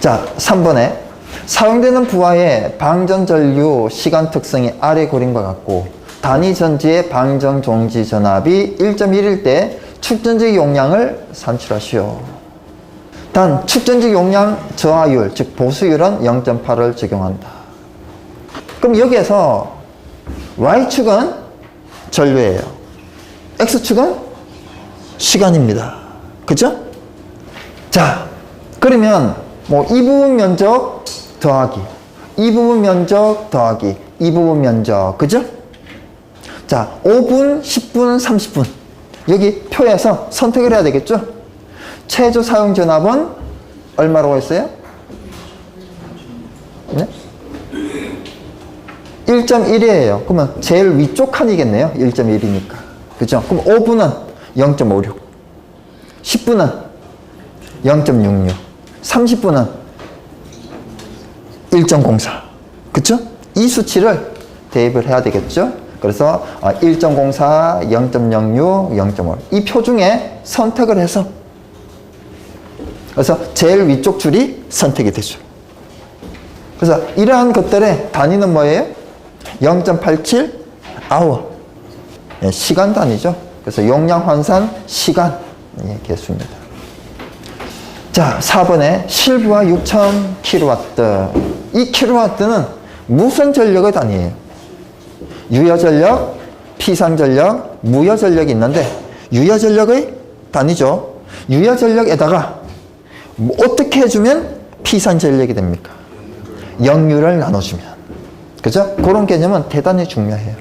자, 3번에 사용되는 부하의 방전 전류 시간 특성이 아래 그림과 같고 단위 전지의 방전 종지 전압이 1.1일 때 축전지 용량을 산출하시오. 단 축전지 용량 저하율 즉 보수율은 0.8을 적용한다. 그럼 여기에서 Y축은 전류예요. X축은 시간입니다. 그죠? 자, 그러면 뭐 이 부분 면적 더하기 이 부분 면적 더하기 이 부분 면적, 그죠? 자, 5분, 10분, 30분 여기 표에서 선택을 해야 되겠죠? 최저 사용 전압은 얼마라고 했어요? 네? 1.1이에요. 그러면 제일 위쪽 칸이겠네요. 1.1이니까. 그죠? 그럼 5분은 0.56, 10분은 0.66, 30분은 1.04. 그쵸? 이 수치를 대입을 해야 되겠죠? 그래서 1.04, 0.06, 0.5. 이 표 중에 선택을 해서 그래서 제일 위쪽 줄이 선택이 되죠. 그래서 이러한 것들의 단위는 뭐예요? 0.87 hour. 예, 시간 단위죠. 그래서 용량 환산 시간 개수입니다. 자, 4번에 실부하 6000kW. 이 킬로와트는 무슨 전력의 단위예요? 유효전력, 피상전력, 무효전력이 있는데 유효전력의 단위죠. 유효전력에다가 어떻게 해주면 피상전력이 됩니까? 역류를 나눠주면. 그죠? 그런 개념은 대단히 중요해요.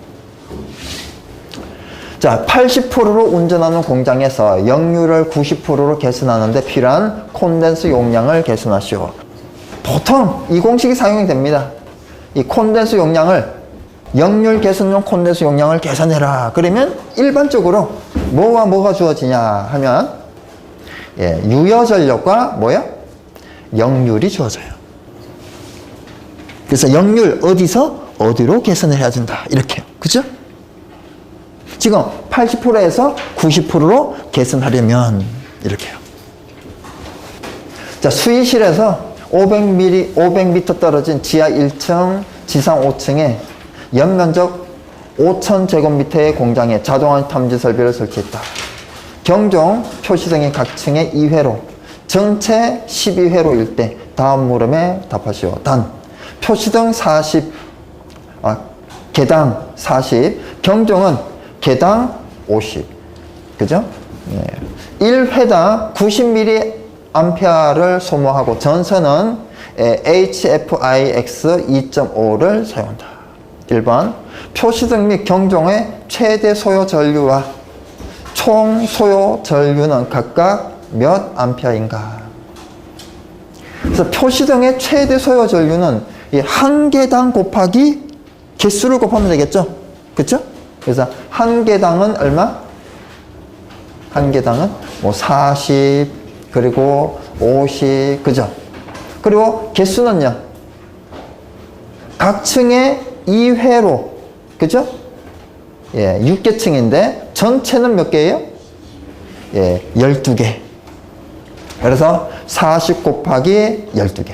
자, 80%로 운전하는 공장에서 역류를 90%로 개선하는 데 필요한 콘덴스 용량을 개선하시오. 보통 이 공식이 사용이 됩니다. 이 콘덴스 용량을 역률 개선용 콘덴스 용량을 계산해라. 그러면 일반적으로 뭐와 뭐가 주어지냐 하면 유효전력과 뭐야? 역률이 주어져요. 그래서 역률 어디서 어디로 개선을 해야 된다. 이렇게요. 그죠? 지금 80%에서 90%로 개선하려면 이렇게요. 자, 수의실에서 500m 떨어진 지하 1층, 지상 5층에 연면적 5,000제곱미터의 공장에 자동화 탐지 설비를 설치했다. 경종 표시등이 각 층에 2회로, 전체 12회로일 때 다음 물음에 답하시오. 단, 표시등 개당 40, 경종은 개당 50. 그죠? 1회당 90mA를 소모하고 전선은 HFIX 2.5를 사용한다. 1번 표시등 및 경종의 최대 소요 전류와 총 소요 전류는 각각 몇 암페어인가? 그래서 표시등의 최대 소요 전류는 한 개당 곱하기 개수를 곱하면 되겠죠? 그쵸? 그래서 한 개당은 얼마? 한 개당은 뭐 40, 그리고 50, 그죠? 그리고 개수는요? 각 층에 2회로, 그죠? 6개 층인데 전체는 몇 개예요? 12개. 그래서 40 곱하기 12개.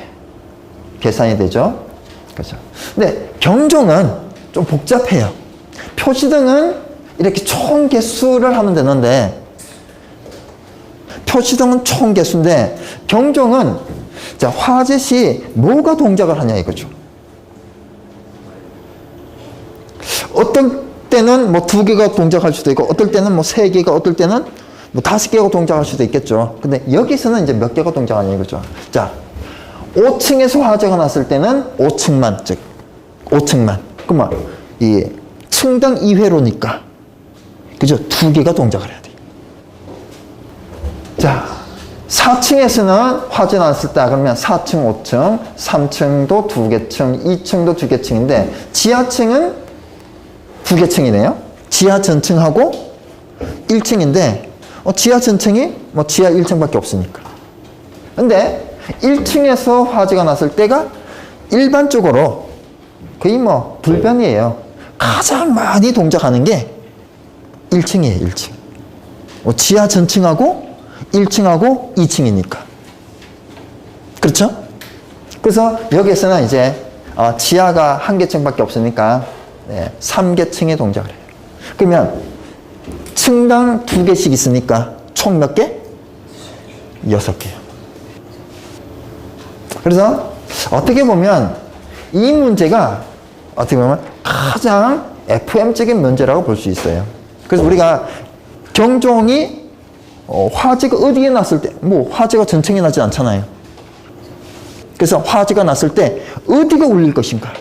계산이 되죠? 그죠? 근데 경종은 좀 복잡해요. 표시등은 이렇게 총 개수를 하면 되는데 표시등은 총 개수인데 경종은 자, 화재 시 뭐가 동작을 하냐 이거죠. 어떤 때는 뭐 2개가 동작할 수도 있고 어떨 때는 뭐 3개가 어떨 때는 뭐 5개가 동작할 수도 있겠죠. 근데 여기서는 이제 몇 개가 동작하냐 이거죠. 자, 5층에서 화재가 났을 때는 5층만, 즉 5층만. 그러면 이 층당 2회로니까 그죠? 2개가 동작을 해야 돼. 자, 4층에서는 화재 났을 때 그러면 4층, 5층, 3층도 2개 층, 2층도 2개 층인데 지하층은 2개 층이네요. 지하 전층하고 1층인데 지하 전층이 뭐 지하 1층밖에 없으니까. 근데 1층에서 화재가 났을 때가 일반적으로 거의 뭐 불변이에요. 가장 많이 동작하는 게 1층이에요. 1층. 지하 전층하고 1층하고 2층이니까. 그렇죠? 그래서 여기에서는 이제 지하가 한 계층밖에 없으니까 3계층의 동작을 해요. 그러면 층당 2개씩 있으니까 총 몇 개? 6개요. 그래서 어떻게 보면 이 문제가 어떻게 보면 가장 FM적인 문제라고 볼 수 있어요. 그래서 우리가 경종이 화재가 어디에 났을 때, 뭐 화재가 전층에 나지 않잖아요. 그래서 화재가 났을 때 어디가 울릴 것인가?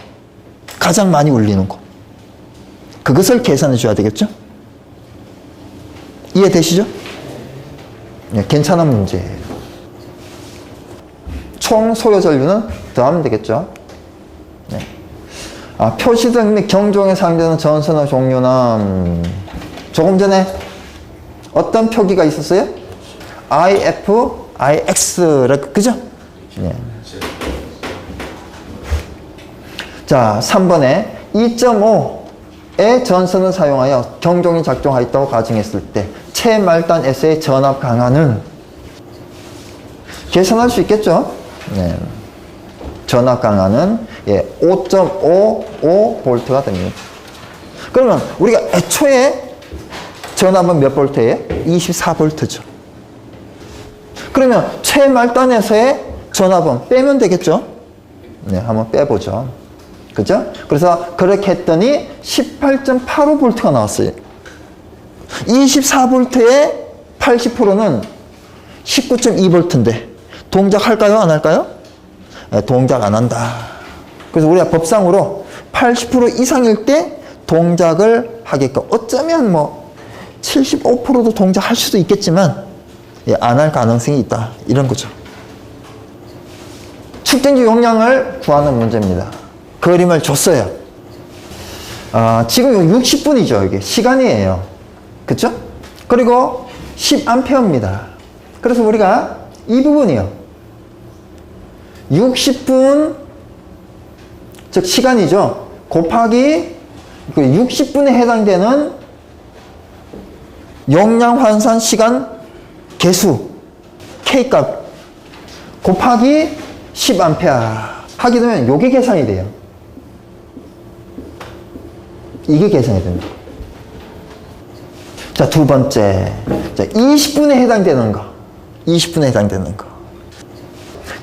가장 많이 울리는 거. 그것을 계산해 줘야 되겠죠? 이해되시죠? 네, 괜찮은 문제예요. 총 소요 전류는 더하면 되겠죠? 네. 표시등 및 경종에 사용되는 전선의 종류는 조금 전에 어떤 표기가 있었어요? IF, IX, 그죠? 네. 자, 3번에 2.5의 전선을 사용하여 경종이 작동하였다고 가정했을 때 체말단에서의 전압 강하는 계산할 수 있겠죠? 네. 전압 강하는 5.55V가 됩니다. 그러면 우리가 애초에 전압은 몇 볼트예요? 24V죠. 그러면 체말단에서의 전압은 빼면 되겠죠? 네, 한번 빼보죠. 그죠? 그래서 그렇게 했더니 18.85V가 나왔어요. 24V의 80%는 19.2V인데 동작할까요? 안 할까요? 네, 동작 안 한다. 그래서 우리가 법상으로 80% 이상일 때 동작을 하게끔, 어쩌면 뭐 75%도 동작할 수도 있겠지만 안 할 가능성이 있다. 이런 거죠. 축전지 용량을 구하는 문제입니다. 그림을 줬어요. 지금 60분이죠. 이게 시간이에요. 그쵸? 그리고 10A입니다. 그래서 우리가 이 부분이요. 60분, 즉 시간이죠. 곱하기 60분에 해당되는 용량 환산 시간 개수 K값 곱하기 10A 하게 되면 요게 계산이 돼요. 이게 계산이 됩니다. 자, 두 번째. 자, 20분에 해당되는 거. 20분에 해당되는 거.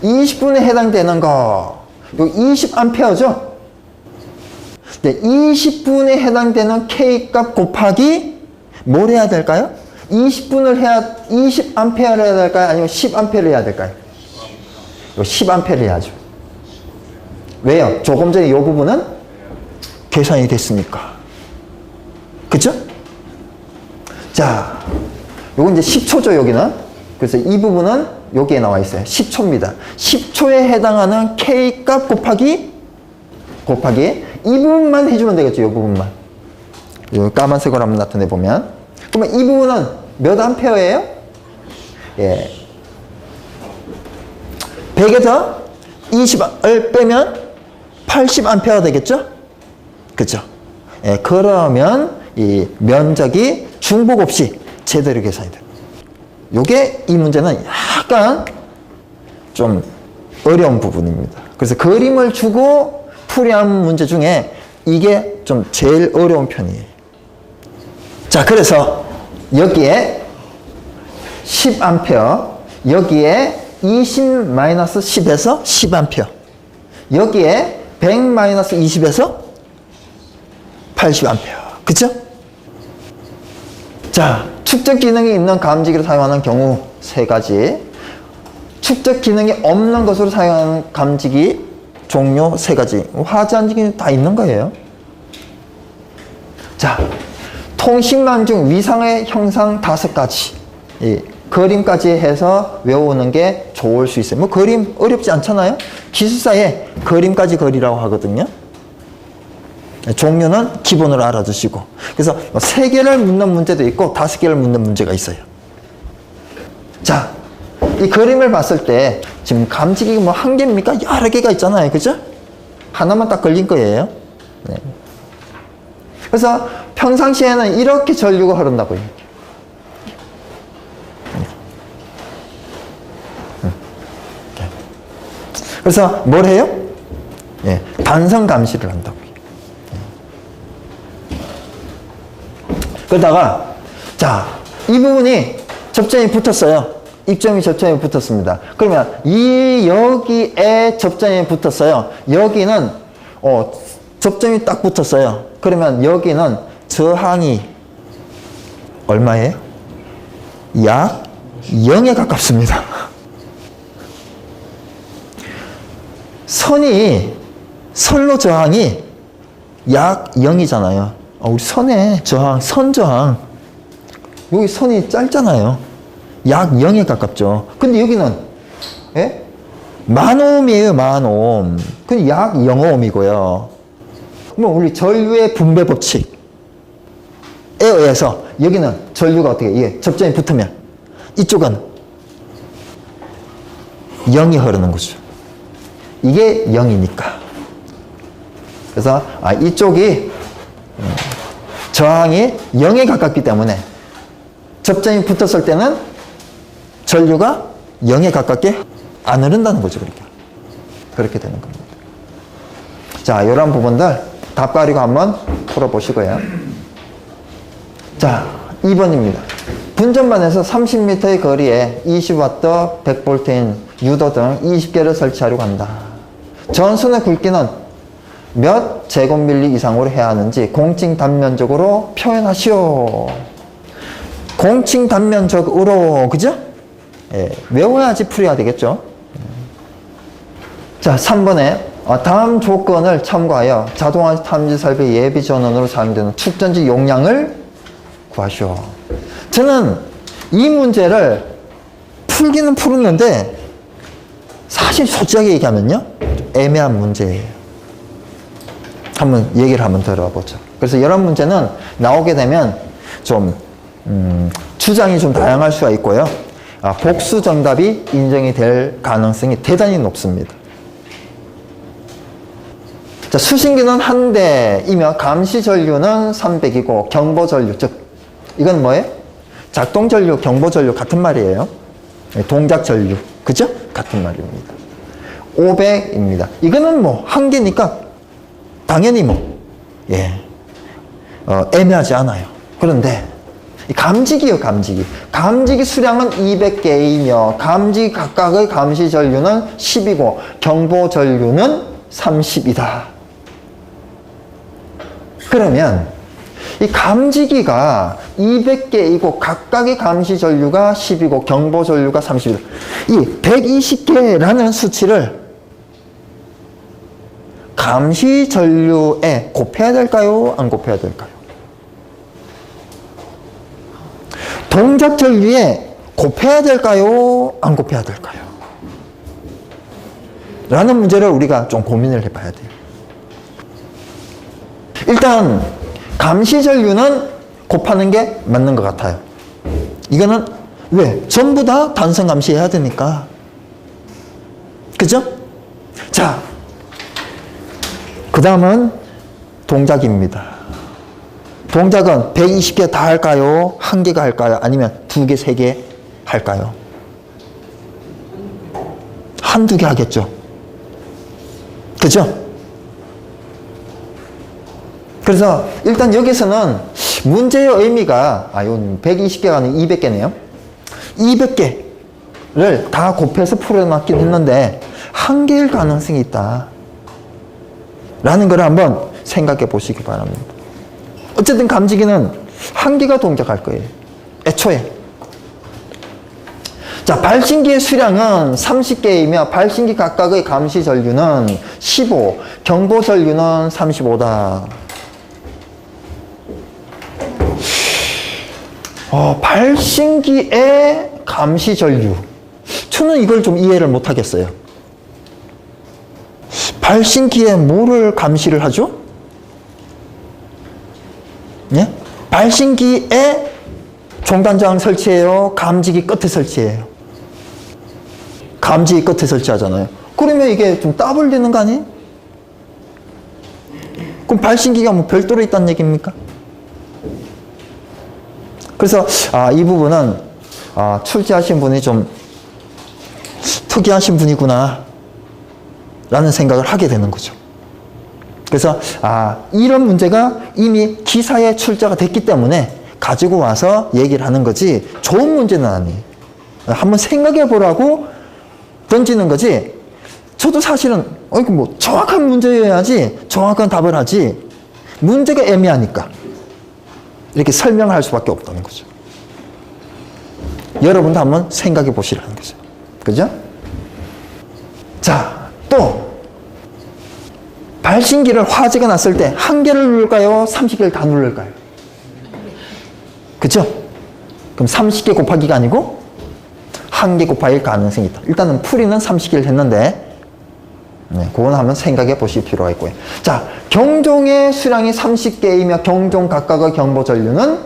20분에 해당되는 거. 요 20A죠? 네, 20분에 해당되는 K값 곱하기 뭘 해야 될까요? 20분을 해야, 20A를 해야 될까요? 아니면 10A를 해야 될까요? 요 10A를 해야죠. 왜요? 조금 전에 이 부분은 계산이 됐으니까. 그쵸? 자, 요건 이제 10초죠, 여기는. 그래서 이 부분은 여기에 나와 있어요. 10초입니다. 10초에 해당하는 K값 곱하기 이 부분만 해주면 되겠죠, 이 부분만. 요 까만색으로 한번 나타내 보면. 그러면 이 부분은 몇 암페어예요? 예. 100에서 20을 빼면 80A 되겠죠? 그죠? 예, 그러면 이 면적이 중복 없이 제대로 계산이 돼요. 요게 이 문제는 약간 좀 어려운 부분입니다. 그래서 그림을 주고 풀이한 문제 중에 이게 좀 제일 어려운 편이에요. 자, 그래서 여기에 10A, 여기에 20-10에서 10A, 여기에 100-20에서 80A. 그쵸? 자, 축적 기능이 있는 감지기를 사용하는 경우 세 가지, 축적 기능이 없는 것으로 사용하는 감지기 종류 세 가지. 화재안지기는 다 있는 거예요. 자, 통신망 중 위상의 형상 5가지. 이 그림까지 해서 외우는 게 좋을 수 있어요. 뭐 그림 어렵지 않잖아요. 기술사에 그림까지 그리라고 하거든요. 종류는 기본으로 알아두시고. 그래서 3개를 묻는 문제도 있고 5개를 묻는 문제가 있어요. 자, 이 그림을 봤을 때 지금 감지기가 뭐 1개입니까? 여러 개가 있잖아요. 그죠? 하나만 딱 걸린 거예요. 네. 그래서 평상시에는 이렇게 전류가 흐른다고요. 그래서 뭘 해요? 예, 단선 감시를 한다고요. 그러다가 자, 이 부분이 접점이 붙었어요. 입점이 접점이 붙었습니다. 그러면 여기에 접점이 붙었어요. 여기는 접점이 딱 붙었어요. 그러면 여기는 저항이 얼마예요? 약 0에 가깝습니다. 선로 저항이 약 0이잖아요. 우리 선의 저항, 선저항. 여기 선이 짧잖아요. 약 0에 가깝죠. 근데 여기는, 예? 10,000ohm이에요, 10,000ohm. 근데 약 0ohm이고요. 그럼 우리 전류의 분배 법칙에 의해서 여기는 전류가 어떻게, 이게 접점이 붙으면 이쪽은 0이 흐르는 거죠. 이게 0이니까. 그래서, 이쪽이 저항이 0에 가깝기 때문에 접점이 붙었을 때는 전류가 0에 가깝게 안 흐른다는 거죠. 그렇게 되는 겁니다. 자, 이런 부분들 답 가리고 한번 풀어보시고요. 자, 2번입니다. 분전반에서 30m의 거리에 20W 100V인 유도 등 20개를 설치하려고 한다. 전선의 굵기는 몇 제곱밀리 이상으로 해야 하는지 공칭 단면적으로 표현하시오. 공칭 단면적으로, 그죠? 예, 외워야지 풀어야 되겠죠? 자, 3번에 다음 조건을 참고하여 자동화 탐지 설비 예비 전원으로 사용되는 축전지 용량을 구하시오. 저는 이 문제를 풀기는 풀었는데 사실 솔직하게 얘기하면요, 애매한 문제예요. 한번 얘기를 한번 들어보죠. 그래서 이런 문제는 나오게 되면 좀 주장이 좀 다양할 수가 있고요. 복수 정답이 인정이 될 가능성이 대단히 높습니다. 자, 수신기는 한 대이며 감시 전류는 300이고 경보 전류, 즉 이건 뭐예요? 작동 전류, 경보 전류 같은 말이에요. 동작 전류, 그죠? 같은 말입니다. 500입니다. 이거는 뭐 한 개니까 당연히 애매하지 않아요. 그런데 감지기요, 감지기. 감지기 수량은 200개이며 감지기 각각의 감시 전류는 10이고 경보 전류는 30이다. 그러면 이 감지기가 200개이고 각각의 감시 전류가 10이고 경보 전류가 30이다. 이 120개라는 수치를 감시 전류에 곱해야 될까요? 안 곱해야 될까요? 동작 전류에 곱해야 될까요? 안 곱해야 될까요? 라는 문제를 우리가 좀 고민을 해봐야 돼요. 일단 감시 전류는 곱하는 게 맞는 것 같아요. 이거는 왜? 전부 다 단선 감시해야 되니까. 그죠? 자, 그 다음은 동작입니다. 동작은 120개 다 할까요? 한 개가 할까요? 아니면 두 개, 세 개 할까요? 한두 개 하겠죠. 그죠? 그래서 일단 여기서는 문제의 의미가, 이건 120개가 아니고 200개네요. 200개를 다 곱해서 풀어놨긴 했는데, 한 개일 가능성이 있다. 라는 걸 한번 생각해 보시기 바랍니다. 어쨌든 감지기는 한 개가 동작할 거예요. 애초에. 자, 발신기의 수량은 30개이며 발신기 각각의 감시 전류는 15, 경보 전류는 35다. 발신기의 감시 전류. 저는 이걸 좀 이해를 못 하겠어요. 발신기에 뭐를 감시를 하죠? 예? 발신기에 종단저항 설치해요? 감지기 끝에 설치해요? 감지기 끝에 설치하잖아요. 그러면 이게 좀 따블리는 거 아니에요? 그럼 발신기가 뭐 별도로 있다는 얘기입니까? 그래서 이 부분은 출제하신 분이 좀 특이하신 분이구나 라는 생각을 하게 되는 거죠. 그래서 이런 문제가 이미 기사에 출제가 됐기 때문에 가지고 와서 얘기를 하는 거지 좋은 문제는 아니에요. 한번 생각해 보라고 던지는 거지. 저도 사실은 뭐 정확한 문제여야지 정확한 답을 하지 문제가 애매하니까 이렇게 설명을 할 수밖에 없다는 거죠. 여러분도 한번 생각해 보시라는 거죠. 그죠? 자, 또 발신기를 화재가 났을 때 한 개를 누를까요? 30개를 다 누를까요? 그죠? 그럼 30개 곱하기가 아니고 한 개 곱하기일 가능성이 있다. 일단은 풀이는 30개를 했는데 그건 한번 생각해 보실 필요가 있고요. 자, 경종의 수량이 30개이며 경종 각각의 경보 전류는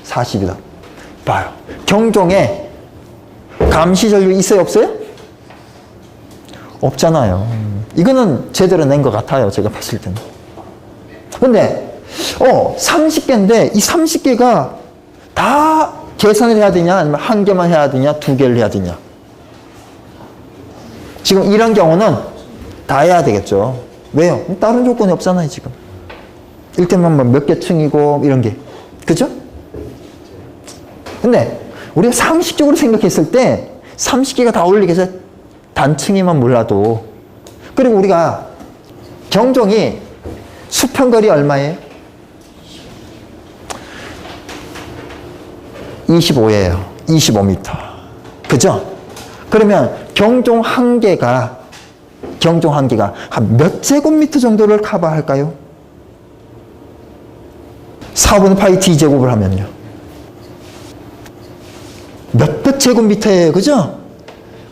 40이다. 봐요. 경종에 감시 전류 있어요, 없어요? 없잖아요. 이거는 제대로 낸 것 같아요, 제가 봤을 때는. 근데 30개인데 이 30개가 다 계산을 해야 되냐 아니면 한 개만 해야 되냐 두 개를 해야 되냐. 지금 이런 경우는 다 해야 되겠죠. 왜요? 다른 조건이 없잖아요, 지금. 1대만 몇 개 층이고 이런 게. 그죠? 근데 우리가 상식적으로 생각했을 때 30개가 다 올리게 해서 단층이만 몰라도, 그리고 우리가 경종이 수평거리 얼마예요? 25예요. 25m. 그죠? 그러면 경종 한 개가 한 몇 제곱미터 정도를 커버할까요? 4분의 파이 d제곱을 하면요. 몇백 제곱미터예요. 그죠?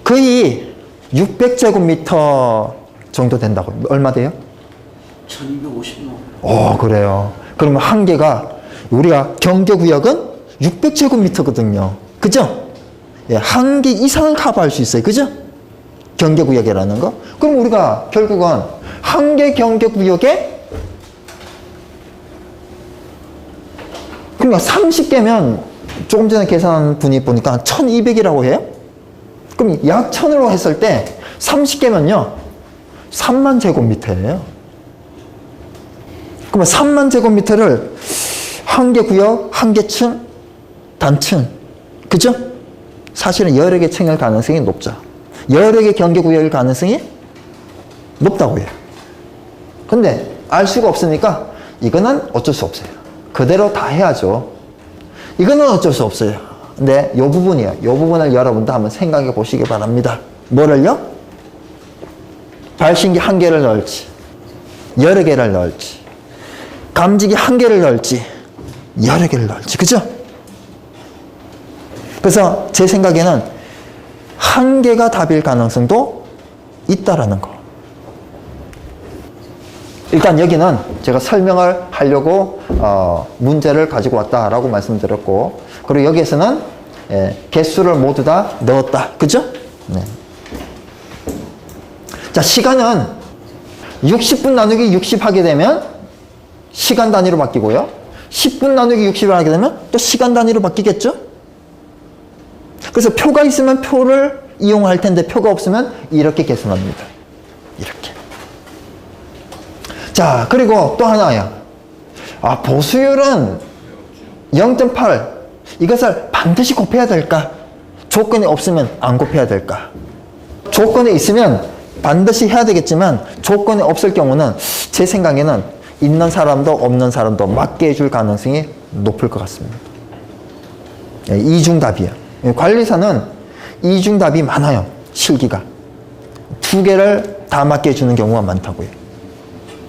거의 600제곱미터 정도 된다고. 얼마 돼요? 1250만. 그래요. 그러면 한 개가, 우리가 경계구역은 600제곱미터거든요. 그죠? 예, 한 개 이상을 커버할 수 있어요. 그죠? 경계구역이라는 거. 그럼 우리가 결국은 한 개 경계구역에, 그러니까 30개면 조금 전에 계산한 분이 보니까 1200이라고 해요? 그럼 약 1000으로 했을 때 30개면요 3만 제곱미터예요. 그러면 3만 제곱미터를 한 개 구역, 한 개 층, 단층, 그죠? 사실은 여러 개 층일 가능성이 높죠. 여러 개 경계구역일 가능성이 높다고 해요. 근데 알 수가 없으니까 이거는 어쩔 수 없어요. 그대로 다 해야죠. 이거는 어쩔 수 없어요. 근데 이 부분이에요. 이 부분을 여러분도 한번 생각해 보시기 바랍니다. 뭐를요? 발신기 한 개를 넣을지, 여러 개를 넣을지, 감지기 한 개를 넣을지, 여러 개를 넣을지. 그죠? 그래서 제 생각에는 한 개가 답일 가능성도 있다라는 거. 일단 여기는 제가 설명을 하려고 문제를 가지고 왔다라고 말씀드렸고, 그리고 여기에서는 개수를 모두 다 넣었다. 그죠? 네. 자, 시간은 60분 나누기 60 하게 되면 시간 단위로 바뀌고요. 10분 나누기 60을 하게 되면 또 시간 단위로 바뀌겠죠? 그래서 표가 있으면 표를 이용할 텐데 표가 없으면 이렇게 계산합니다. 이렇게. 자, 그리고 또 하나요. 보수율은 0.8. 이것을 반드시 곱해야 될까? 조건이 없으면 안 곱해야 될까? 조건이 있으면 반드시 해야 되겠지만 조건이 없을 경우는 제 생각에는 있는 사람도 없는 사람도 맞게 해줄 가능성이 높을 것 같습니다. 이중답이에요. 관리사는 이중답이 많아요. 실기가. 두 개를 다 맞게 해주는 경우가 많다고요.